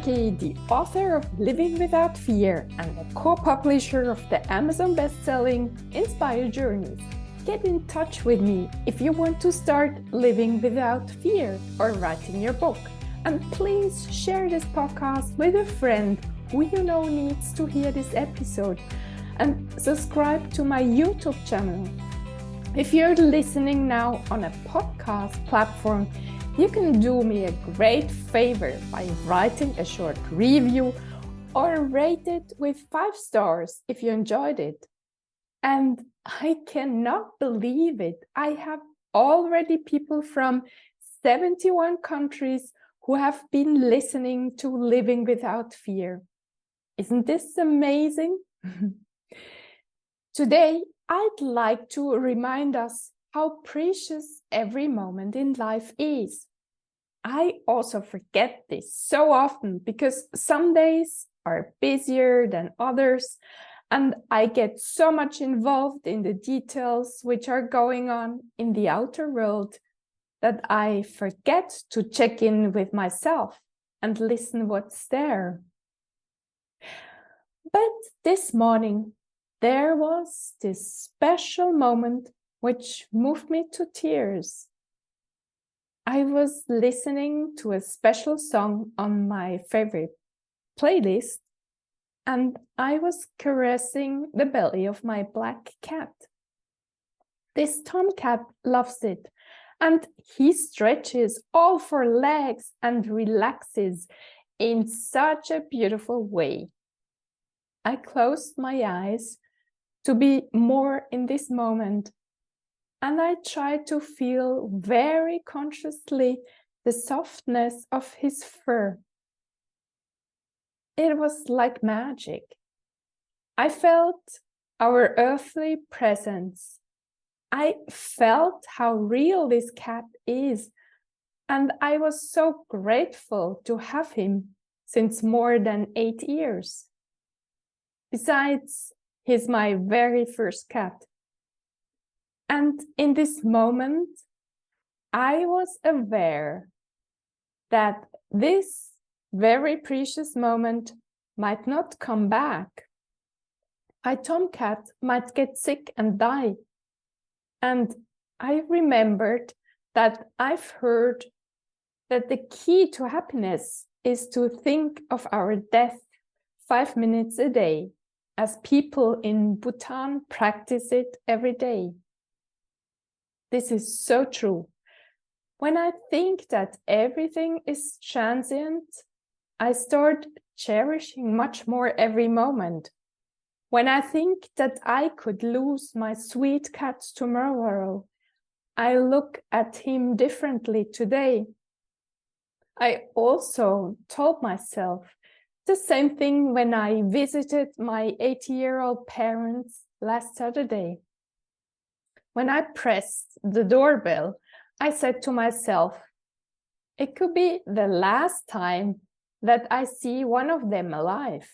Buerki, the author of Living Without Fear and the co-publisher of the Amazon best-selling Inspire Journeys. Get in touch with me if you want to start living without fear or writing your book. And please share this podcast with a friend who you know needs to hear this episode. And subscribe to my YouTube channel. If you're listening now on a podcast platform, you can do me a great favor by writing a short review or rate it with 5 stars if you enjoyed it. And I cannot believe it. I have already people from 71 countries who have been listening to Living Without Fear. Isn't this amazing? Today, I'd like to remind us how precious every moment in life is. I also forget this so often because some days are busier than others, and I get so much involved in the details which are going on in the outer world that I forget to check in with myself and listen what's there. But this morning, there was this special moment which moved me to tears. I was listening to a special song on my favorite playlist, and I was caressing the belly of my black cat. This tomcat loves it, and he stretches all 4 legs and relaxes in such a beautiful way. I closed my eyes to be more in this moment, and I tried to feel very consciously the softness of his fur. It was like magic. I felt our earthly presence. I felt how real this cat is, and I was so grateful to have him since more than 8 years. Besides, he's my very first cat. And in this moment, I was aware that this very precious moment might not come back. My tomcat might get sick and die. And I remembered that I've heard that the key to happiness is to think of our death 5 minutes a day, as people in Bhutan practice it every day. This is so true. When I think that everything is transient, I start cherishing much more every moment. When I think that I could lose my sweet cat tomorrow, I look at him differently today. I also told myself the same thing when I visited my 80-year-old parents last Saturday. When I pressed the doorbell, I said to myself, it could be the last time that I see one of them alive.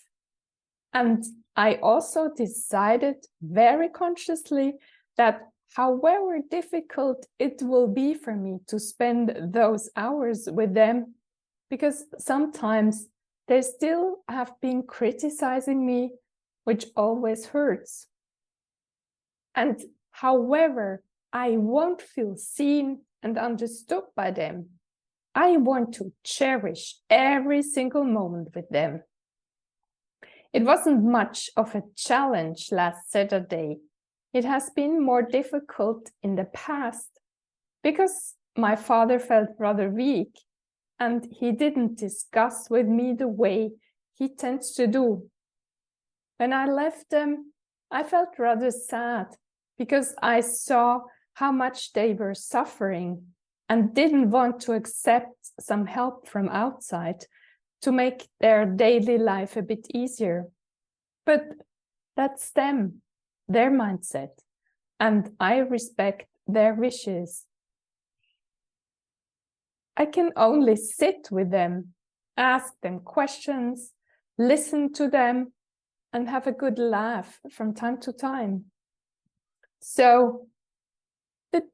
And I also decided very consciously that however difficult it will be for me to spend those hours with them, because sometimes they still have been criticizing me, which always hurts. And however, I won't feel seen and understood by them. I want to cherish every single moment with them. It wasn't much of a challenge last Saturday. It has been more difficult in the past because my father felt rather weak and he didn't discuss with me the way he tends to do. When I left them, I felt rather sad because I saw how much they were suffering and didn't want to accept some help from outside to make their daily life a bit easier. But that's them, their mindset, and I respect their wishes. I can only sit with them, ask them questions, listen to them, and have a good laugh from time to time. So,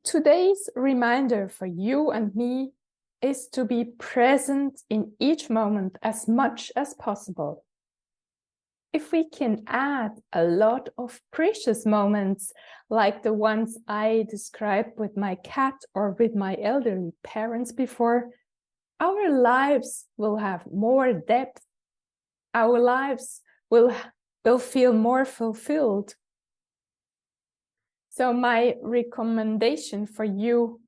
today's reminder for you and me is to be present in each moment as much as possible. If we can add a lot of precious moments, like the ones I described with my cat or with my elderly parents before, our lives will have more depth. Our lives will feel more fulfilled. So my recommendation for you,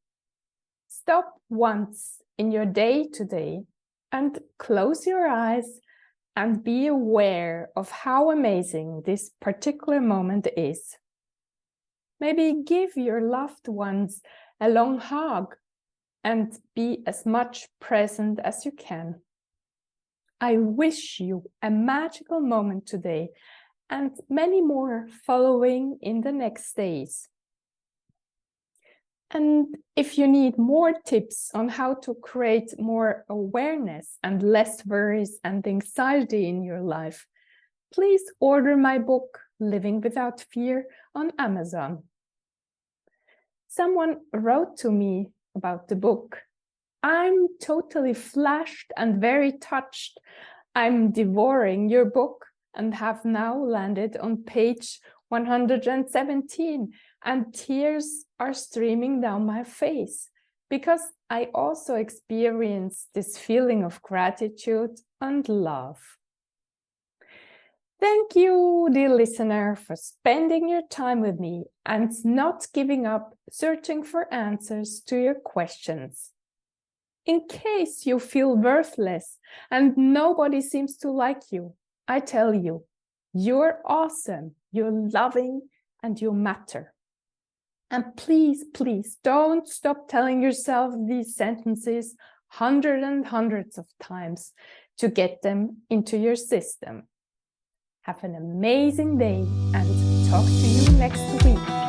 stop once in your day today and close your eyes and be aware of how amazing this particular moment is. Maybe give your loved ones a long hug and be as much present as you can. I wish you a magical moment today and many more following in the next days. And if you need more tips on how to create more awareness and less worries and anxiety in your life, please order my book, Living Without Fear, on Amazon. Someone wrote to me about the book. I'm totally flashed and very touched. I'm devouring your book and have now landed on page 117, and tears are streaming down my face because I also experience this feeling of gratitude and love. Thank you, dear listener, for spending your time with me and not giving up searching for answers to your questions. In case you feel worthless and nobody seems to like you, I tell you, you're awesome, you're loving, and you matter. And please, please don't stop telling yourself these sentences hundreds of times to get them into your system. Have an amazing day and talk to you next week.